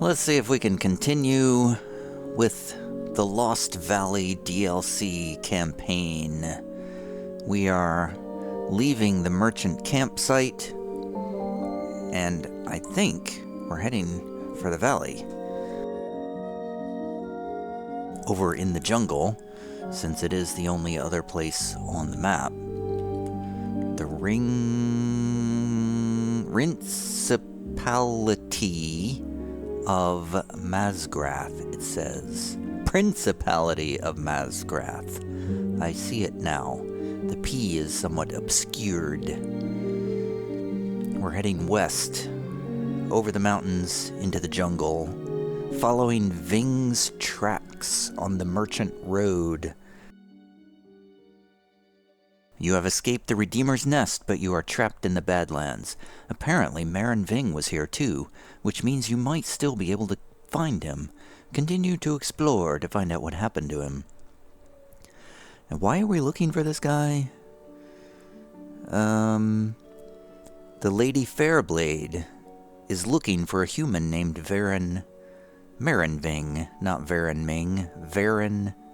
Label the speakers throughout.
Speaker 1: Let's see if we can continue with the Lost Valley DLC campaign. We are leaving the merchant campsite, and I think we're heading for the valley. Over in the jungle, since it is the only other place on the map. The Principality of Mazgrath, it says. Principality of Mazgrath. I see it now. The P is somewhat obscured. We're heading west, over the mountains, into the jungle, following Ving's tracks on the merchant road. You have escaped the Redeemer's Nest, but you are trapped in the Badlands. Apparently, Marin Ving was here too, which means you might still be able to find him. Continue to explore to find out what happened to him. And why are we looking for this guy? The Lady Fairblade is looking for a human named Marin Ving, not Varen Ming.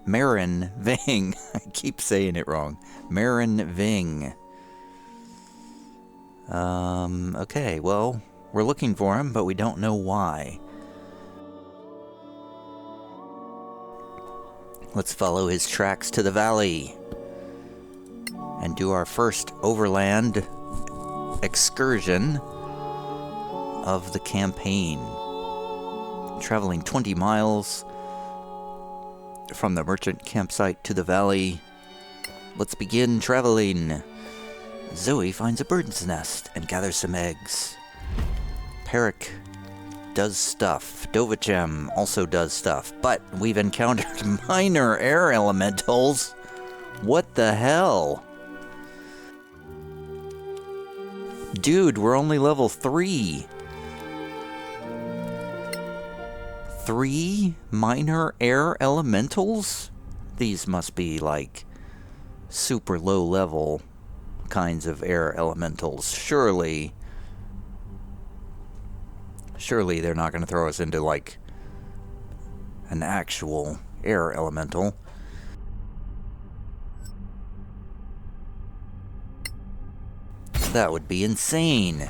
Speaker 1: Marin Ving. I keep saying it wrong. Marin Ving. Okay, well, we're looking for him, but we don't know why. Let's follow his tracks to the valley and do our first overland excursion of the campaign. Traveling 20 miles from the merchant campsite to the valley. Let's begin traveling. Zoe finds a bird's nest and gathers some eggs. Perrick does stuff. Dovachem also does stuff. But we've encountered minor air elementals. What the hell? Dude, we're only level 3. 3 minor air elementals? These must be like super low level kinds of air elementals. Surely they're not going to throw us into like an actual air elemental. That would be insane.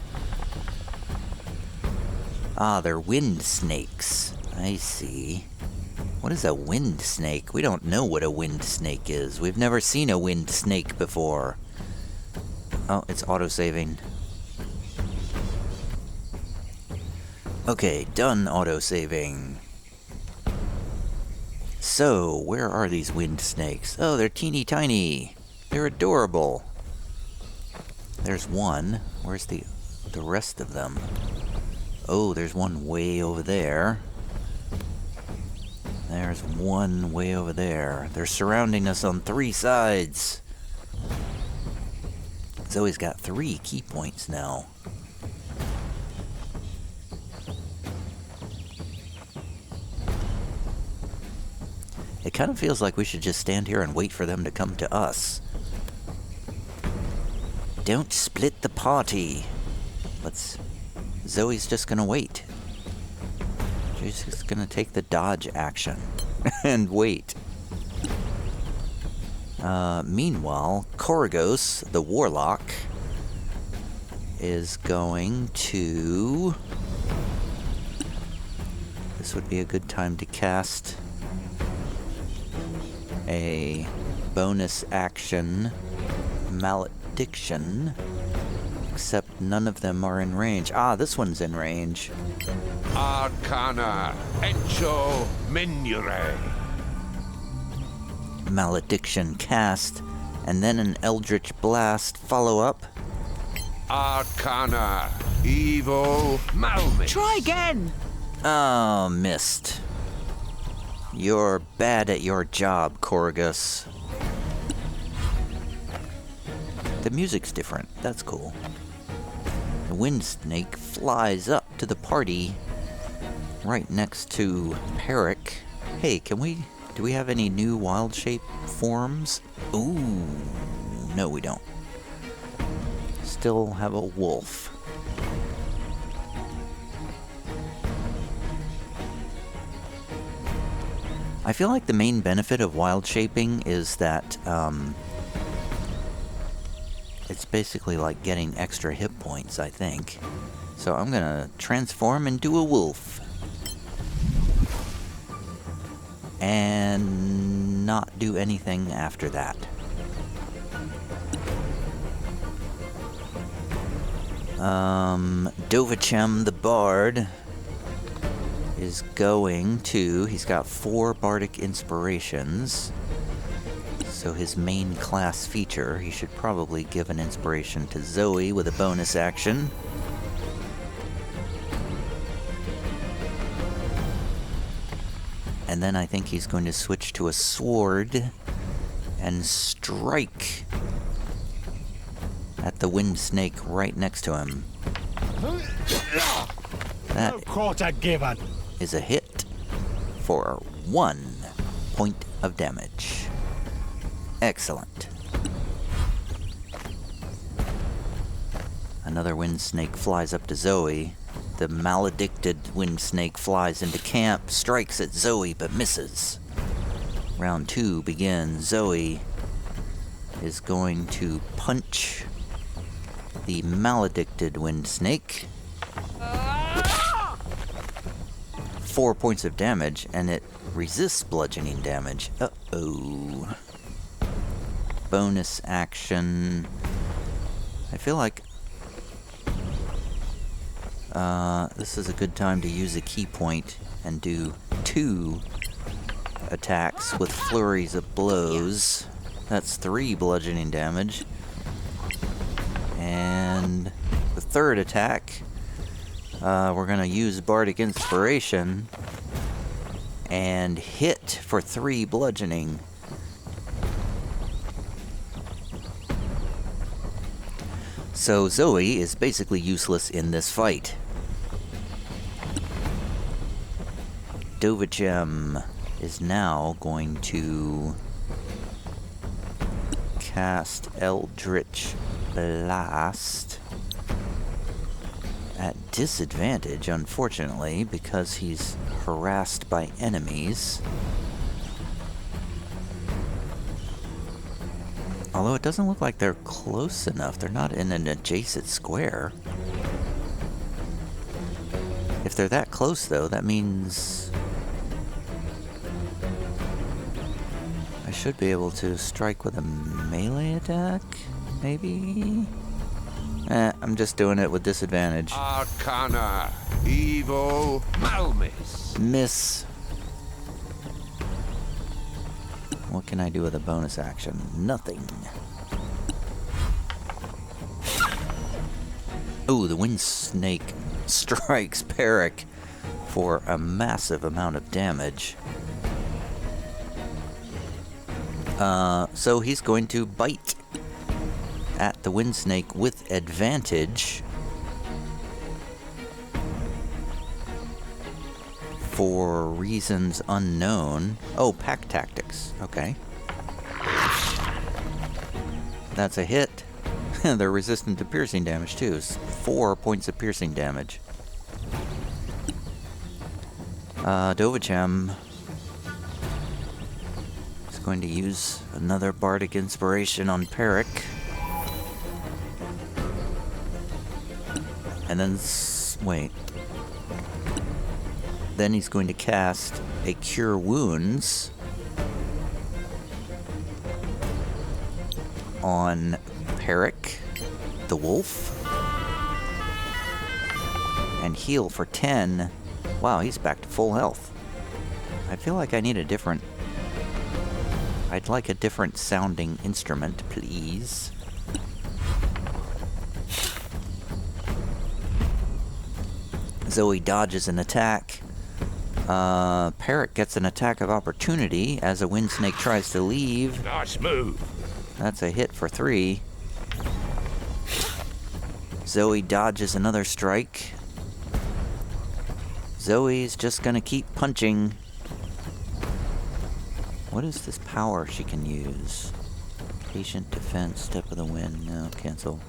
Speaker 1: Ah, they're wind snakes. I see. What is a wind snake? We don't know what a wind snake is. We've never seen a wind snake before. Oh, it's autosaving. Okay, done autosaving. So, where are these wind snakes? Oh, they're teeny tiny. They're adorable. There's one. Where's the rest of them? Oh, there's one way over there. There's one way over there. They're surrounding us on 3 sides. Zoe's got 3 key points now. It kind of feels like we should just stand here and wait for them to come to us. Don't split the party. Zoe's just gonna wait. She's just gonna take the dodge action and wait. Meanwhile, Koragos, the warlock, is going to... This would be a good time to cast a bonus action malediction. Except none of them are in range. Ah, this one's in range.
Speaker 2: Arcana Encho Minure.
Speaker 1: Malediction cast, and then an Eldritch Blast follow-up.
Speaker 2: Arcana Evo Malmix.
Speaker 3: Try again!
Speaker 1: Oh, missed. You're bad at your job, Koragos. The music's different. That's cool. The wind snake flies up to the party right next to Perrick. Hey, do we have any new wild shape forms? Ooh, no we don't. Still have a wolf. I feel like the main benefit of wild shaping is that it's basically like getting extra hit points, I think. So I'm gonna transform into a wolf. And not do anything after that. Dovachem the Bard is going to... He's got 4 Bardic Inspirations. So his main class feature, he should probably give an inspiration to Zoe with a bonus action. And then I think he's going to switch to a sword and strike at the wind snake right next to him. That
Speaker 3: No quarter given.
Speaker 1: is a hit for 1 point of damage. Excellent. Another wind snake flies up to Zoe. The maledicted wind snake flies into camp, strikes at Zoe, but misses. Round 2 begins. Zoe is going to punch the maledicted wind snake. 4 points of damage, and it resists bludgeoning damage. Uh-oh. Bonus action. I feel like this is a good time to use a key point and do 2 attacks with flurries of blows. That's 3 bludgeoning damage. And the third attack, we're going to use Bardic Inspiration and hit for 3 bludgeoning. So Zoe is basically useless in this fight. Dovachem is now going to cast Eldritch Blast at disadvantage, unfortunately, because he's harassed by enemies. Although it doesn't look like they're close enough. They're not in an adjacent square. If they're that close, though, that means I should be able to strike with a melee attack, maybe? I'm just doing it with disadvantage.
Speaker 2: Arcana. Evo. Malmis.
Speaker 1: Miss. What can I do with a bonus action? Nothing. Ooh, the wind snake strikes Peric for a massive amount of damage. So he's going to bite at the wind snake with advantage for reasons unknown. Oh, pack tactics. Okay. That's a hit. They're resistant to piercing damage, too. It's 4 points of piercing damage. Dovachem is going to use another Bardic Inspiration on Peric. And then... wait. Then he's going to cast a Cure Wounds on Peric, the wolf, and heal for 10. Wow, he's back to full health. I feel like I need a different... I'd like a different sounding instrument, please. Zoe dodges an attack. Peric gets an attack of opportunity as a wind snake tries to leave.
Speaker 2: Nice move.
Speaker 1: That's a hit for 3. Zoe dodges another strike. Zoe's just gonna keep punching. What is this power she can use? Patient defense, step of the wind. No, cancel.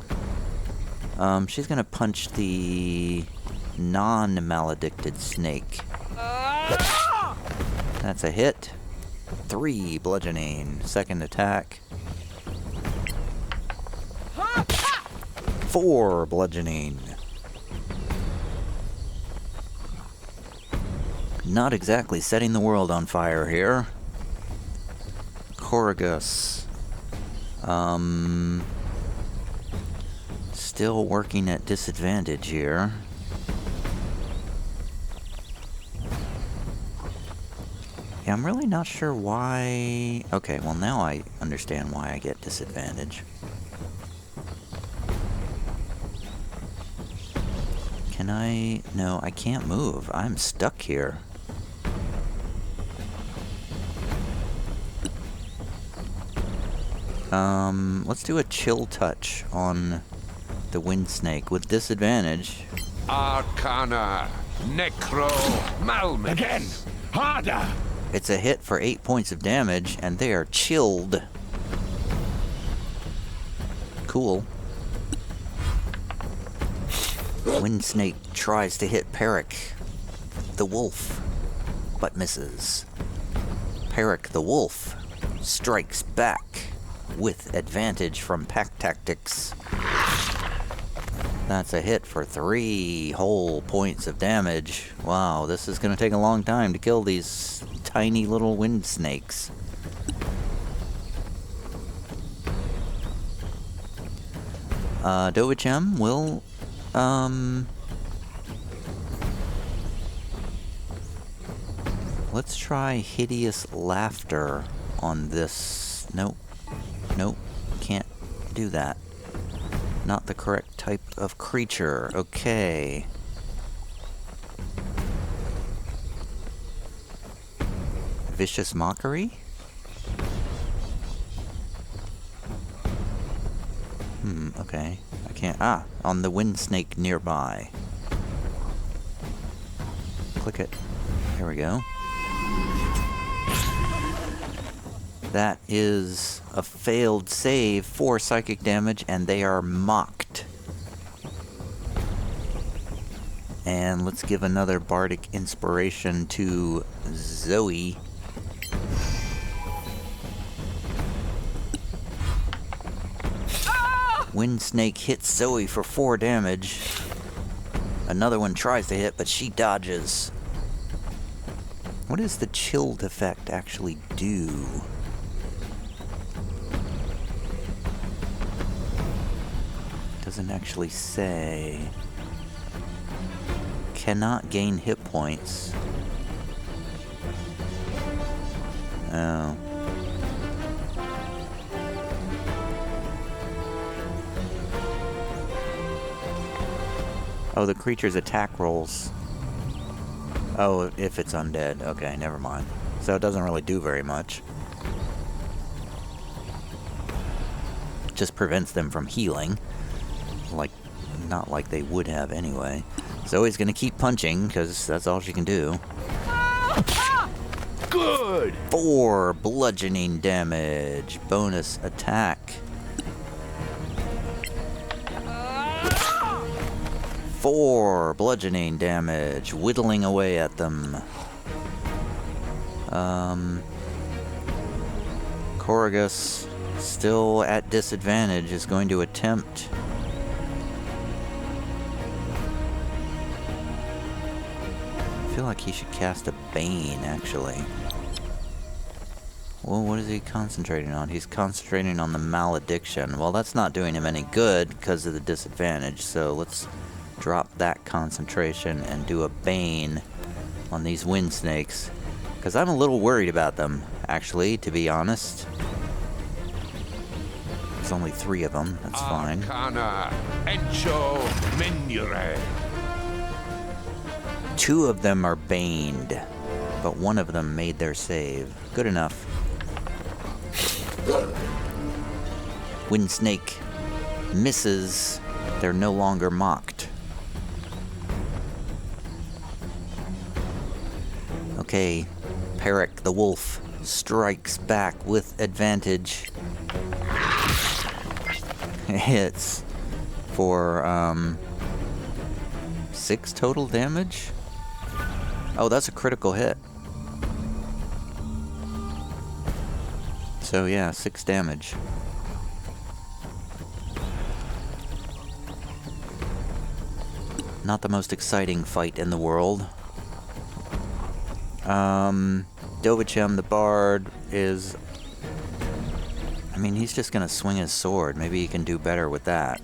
Speaker 1: She's gonna punch the non-maledicted snake. That's a hit 3 bludgeoning. Second attack. 4 bludgeoning. Not exactly setting the world on fire here. Corrigus. Still working at disadvantage here. Yeah, I'm really not sure why... Okay, well now I understand why I get disadvantage. Can I... No, I can't move. I'm stuck here. Let's do a chill touch on the wind snake with disadvantage.
Speaker 2: Arcana. Necro. Malmis.
Speaker 3: Again! Harder!
Speaker 1: It's a hit for 8 points of damage, and they are chilled. Cool. Wind snake tries to hit Peric, the wolf, but misses. Peric the wolf strikes back with advantage from pack tactics. That's a hit for 3 whole points of damage. Wow, this is going to take a long time to kill these tiny little wind snakes. Dovichem will, let's try Hideous Laughter on this. Nope. Nope. Can't do that. Not the correct type of creature. Okay. Vicious Mockery? Okay. I can't... Ah! On the wind snake nearby. Click it. There we go. That is a failed save for psychic damage, and they are mocked. And let's give another bardic inspiration to Zoe. Wind snake hits Zoe for 4 damage. Another one tries to hit, but she dodges. What does the chilled effect actually do? Doesn't actually say. Cannot gain hit points. Oh. Oh, the creature's attack rolls. Oh, if it's undead. Okay, never mind. So it doesn't really do very much. Just prevents them from healing. Like, not like they would have anyway. Zoe's gonna keep punching, because that's all she can do.
Speaker 3: Good!
Speaker 1: 4 bludgeoning damage. Bonus attack. 4 bludgeoning damage. Whittling away at them. Corrigus, still at disadvantage, is going to attempt... I feel like he should cast a Bane, actually. Well, what is he concentrating on? He's concentrating on the Malediction. Well, that's not doing him any good because of the disadvantage, so let's drop that concentration and do a Bane on these wind snakes. Because I'm a little worried about them, actually, to be honest. There's only 3 of them, that's fine.
Speaker 2: Arcana. Echo Menure.
Speaker 1: 2 of them are baned, but 1 of them made their save. Good enough. Wind snake misses. They're no longer mocked. Okay, Peric the wolf strikes back with advantage. Hits for 6 total damage. Oh, that's a critical hit. So yeah, 6 damage. Not the most exciting fight in the world. Dovichem, the bard, is... I mean, he's just gonna swing his sword. Maybe he can do better with that.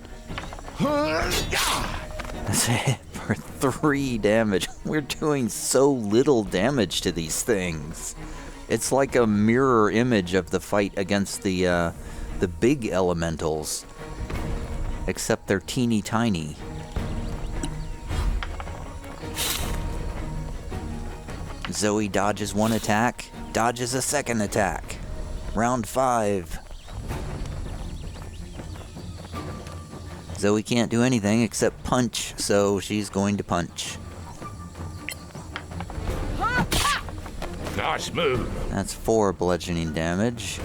Speaker 1: That's it for 3 damage. We're doing so little damage to these things. It's like a mirror image of the fight against the big elementals. Except they're teeny tiny. Zoe dodges 1 attack, dodges a 2nd attack. Round 5. Zoe can't do anything except punch, so she's going to punch.
Speaker 2: Nice move.
Speaker 1: That's 4 bludgeoning damage.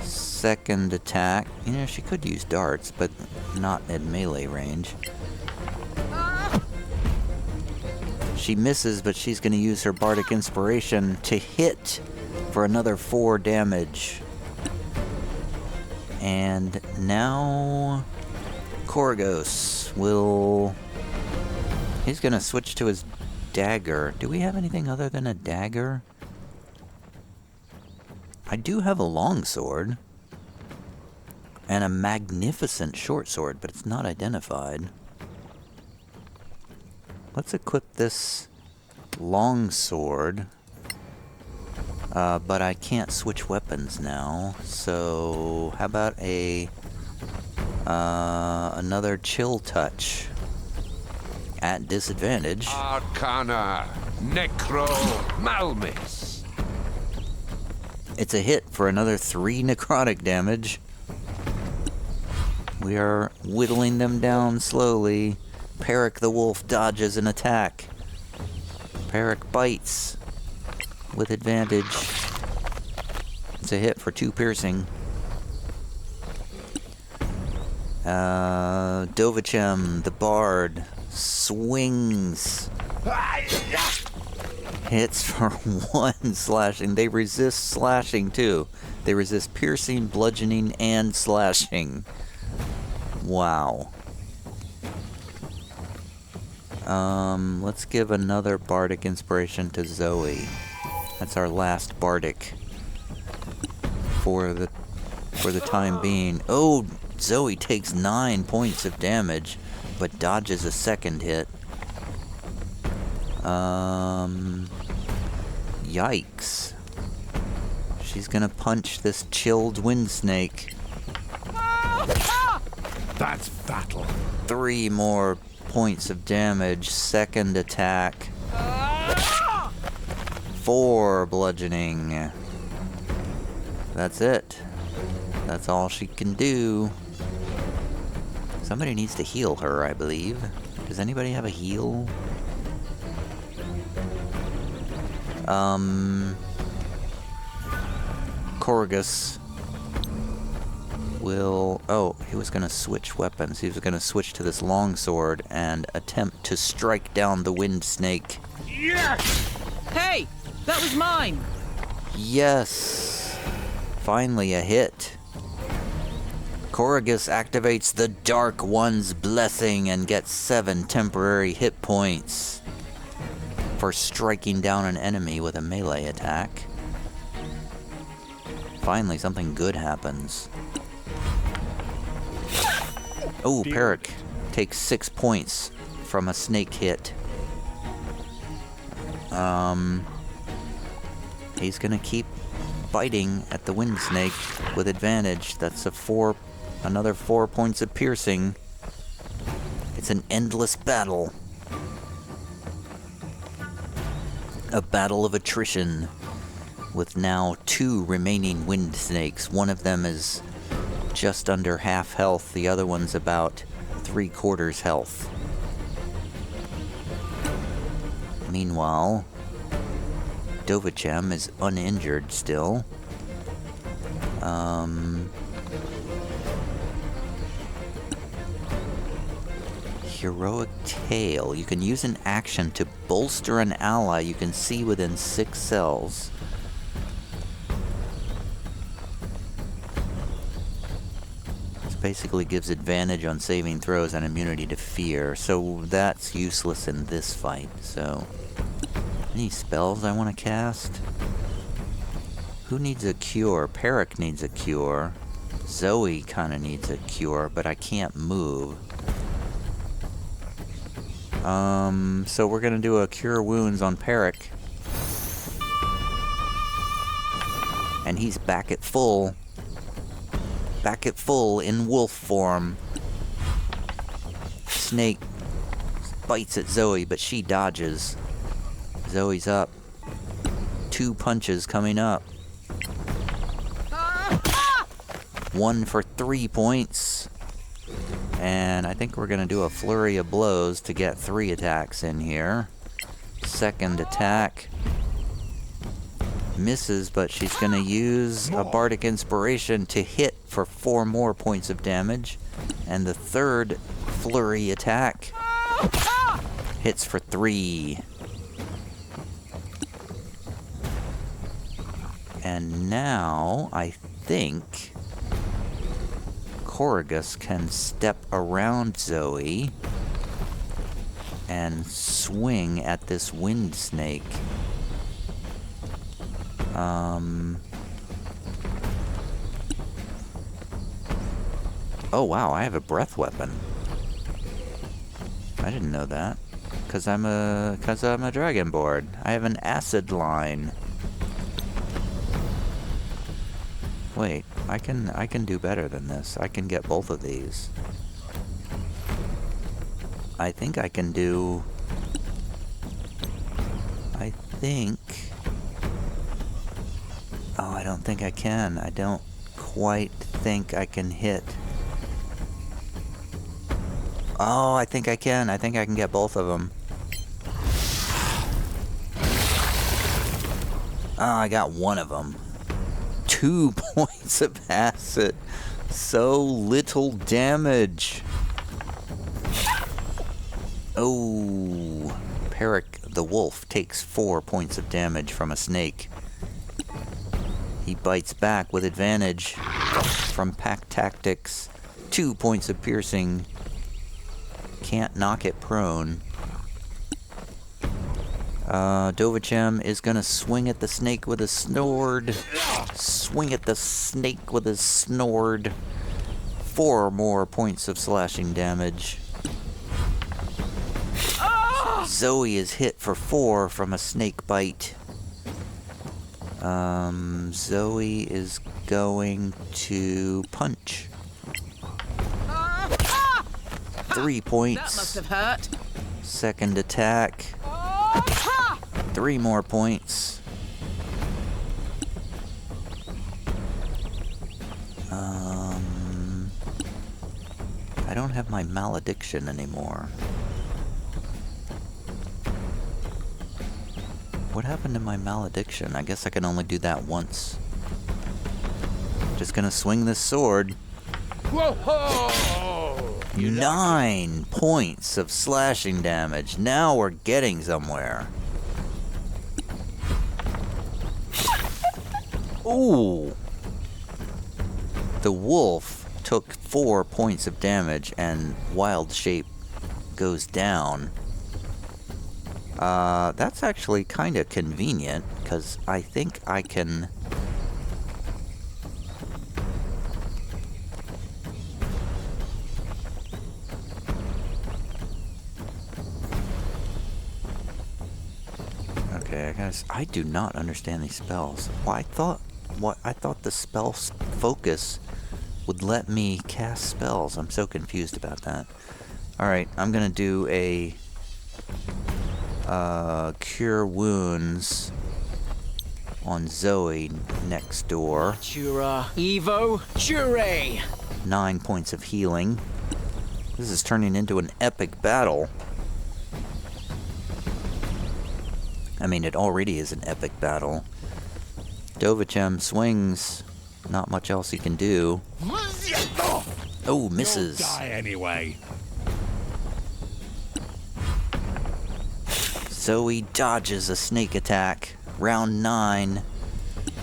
Speaker 1: 2nd attack. You know, she could use darts, but not at melee range. She misses, but she's going to use her Bardic Inspiration to hit for another 4 damage. And now Korgos will... He's going to switch to his dagger. Do we have anything other than a dagger? I do have a longsword. And a magnificent short sword, but it's not identified. Let's equip this longsword. But I can't switch weapons now. So how about another chill touch at disadvantage?
Speaker 2: Arcana Necro Malmis.
Speaker 1: It's a hit for another 3 necrotic damage. We are whittling them down slowly. Peric the wolf dodges an attack. Peric bites with advantage. It's a hit for 2 piercing. Dovichem, the bard, swings. Hits for 1 slashing. They resist slashing too. They resist piercing, bludgeoning, and slashing. Wow. Let's give another Bardic Inspiration to Zoe. That's our last Bardic for the time being. Oh, Zoe takes 9 points of damage, but dodges a 2nd hit. Yikes. She's gonna punch this chilled wind snake.
Speaker 2: That's battle.
Speaker 1: 3 more points of damage. 2nd attack. 4 bludgeoning. That's it. That's all she can do. Somebody needs to heal her, I believe. Does anybody have a heal? Korgus will... Oh, he was going to switch weapons. He was going to switch to this longsword and attempt to strike down the wind snake.
Speaker 2: Yes!
Speaker 3: Hey! That was mine!
Speaker 1: Yes! Finally a hit. Korgus activates the Dark One's blessing and gets 7 temporary hit points for striking down an enemy with a melee attack. Finally, something good happens. Oh, Peric takes 6 points from a snake hit. He's gonna keep biting at the wind snake with advantage. That's another 4 points of piercing. It's an endless battle. A battle of attrition, with now 2 remaining wind snakes. One of them is just under half health, the other one's about 3/4 health. Meanwhile, Dovichem is uninjured still. Heroic Tale. You can use an action to bolster an ally you can see within 6 cells. basically gives advantage on saving throws and immunity to fear, so that's useless in this fight. So, any spells I want to cast? Who needs a cure? Peric needs a cure. Zoe kind of needs a cure, but I can't move. So we're gonna do a cure wounds on Peric. And he's back at full. Back at full in wolf form. Snake bites at Zoe, but she dodges. Zoe's up. 2 punches coming up. 1 for 3 points. And I think we're gonna do a flurry of blows to get 3 attacks in here. Second attack. Misses, but she's gonna use a Bardic Inspiration to hit for 4 more points of damage. And the third flurry attack hits for 3. And now, I think Corrigus can step around Zoe and swing at this wind snake. Oh wow, I have a breath weapon. I didn't know that. Cause I'm a dragonborn. I have an acid line. Wait, I can do better than this. I can get both of these. I think I can do... Oh, I don't think I can. I don't quite think I can hit. Oh, I think I can. I think I can get both of them. Oh, I got one of them. 2 points of acid. So little damage. Oh, Peric the wolf takes 4 points of damage from a snake. He bites back with advantage from pack tactics. 2 points of piercing. Can't knock it prone. Dovachem is gonna swing at the snake with a sword. Swing at the snake with his sword. 4 more points of slashing damage. Zoe is hit for 4 from a snake bite. Zoe is going to punch. 3 points.
Speaker 3: That must have hurt.
Speaker 1: Second attack. 3 more points. I don't have my malediction anymore. What happened to my malediction? I guess I can only do that once. Just gonna swing this sword.
Speaker 2: Whoa!
Speaker 1: 9 points of slashing damage. Now we're getting somewhere. Ooh! The wolf took 4 points of damage and wild shape goes down. That's actually kind of convenient, because I think I can... Okay, I do not understand these spells. Well, I thought the spell focus would let me cast spells. I'm so confused about that. Alright, I'm gonna do a... Cure Wounds on Zoe next door.
Speaker 4: Jura, Evo, Jure!
Speaker 1: 9 points of healing. This is turning into an epic battle. I mean, it already is an epic battle. Dovachem swings. Not much else he can do. Oh, misses.
Speaker 2: You'll die anyway.
Speaker 1: Zoe dodges a snake attack. Round 9.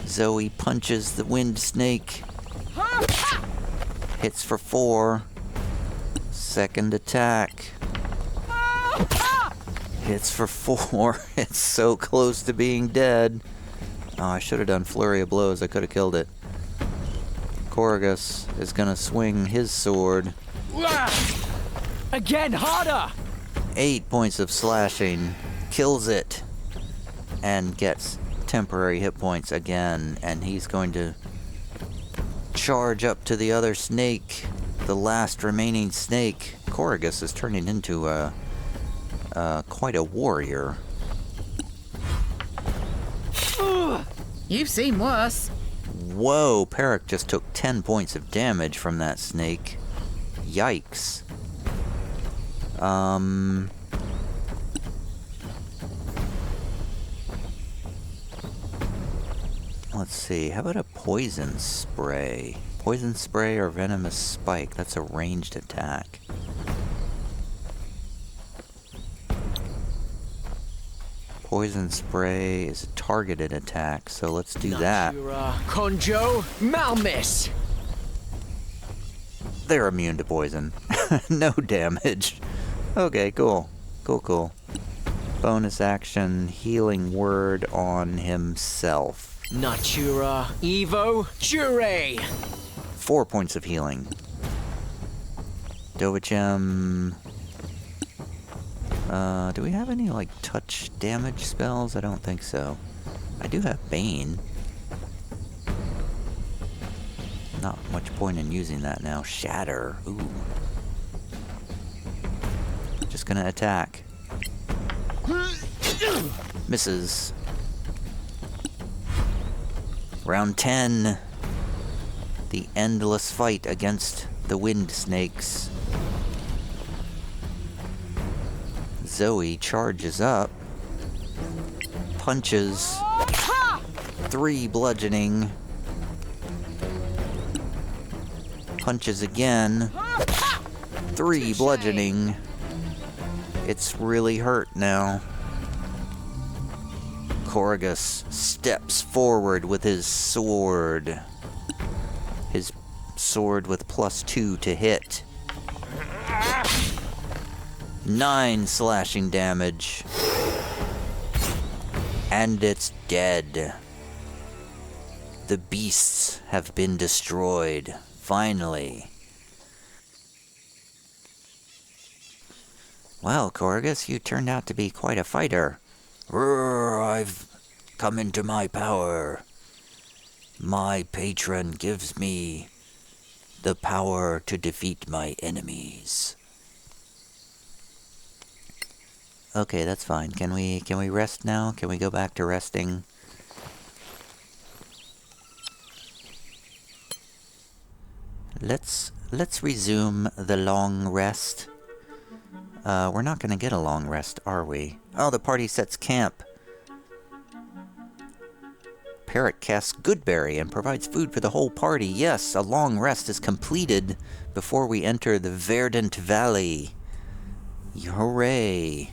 Speaker 1: Zoe punches the wind snake. Hits for 4. Second attack. Hits for 4. It's so close to being dead. Oh, I should have done Flurry of Blows. I could have killed it. Corgus is gonna swing his sword.
Speaker 4: Again, harder!
Speaker 1: 8 points of slashing. Kills it. And gets temporary hit points again. And he's going to charge up to the other snake. The last remaining snake. Corgus is turning into quite a warrior.
Speaker 3: You've seen worse.
Speaker 1: Whoa, Peric just took 10 points of damage from that snake. Yikes. Let's see, how about a poison spray? Poison spray or venomous spike? That's a ranged attack. Poison spray is a targeted attack, so let's do that.
Speaker 4: Natura, Conjo, Malmis!
Speaker 1: They're immune to poison. No damage. Okay, cool. Cool. Bonus action, healing word on himself.
Speaker 4: Natura, Evo, Jure!
Speaker 1: 4 points of healing. Dovachem. Do we have any, like, touch damage spells? I don't think so. I do have Bane. Not much point in using that now. Shatter. Ooh. Just gonna attack. Misses. Round 10. The endless fight against the wind snakes. Zoe charges up. Punches. 3 bludgeoning. Punches again. 3 bludgeoning. It's really hurt now. Corgus steps forward with his sword. His sword with +2 to hit. 9 slashing damage. And it's dead. The beasts have been destroyed. Finally. Well, Corgus, you turned out to be quite a fighter. I've come into my power. My patron gives me the power to defeat my enemies. Okay, that's fine. Can we rest now? Can we go back to resting? Let's resume the long rest. We're not gonna get a long rest, are we? Oh, the party sets camp. Parrot casts Goodberry and provides food for the whole party. Yes, a long rest is completed before we enter the Verdant Valley. Hooray!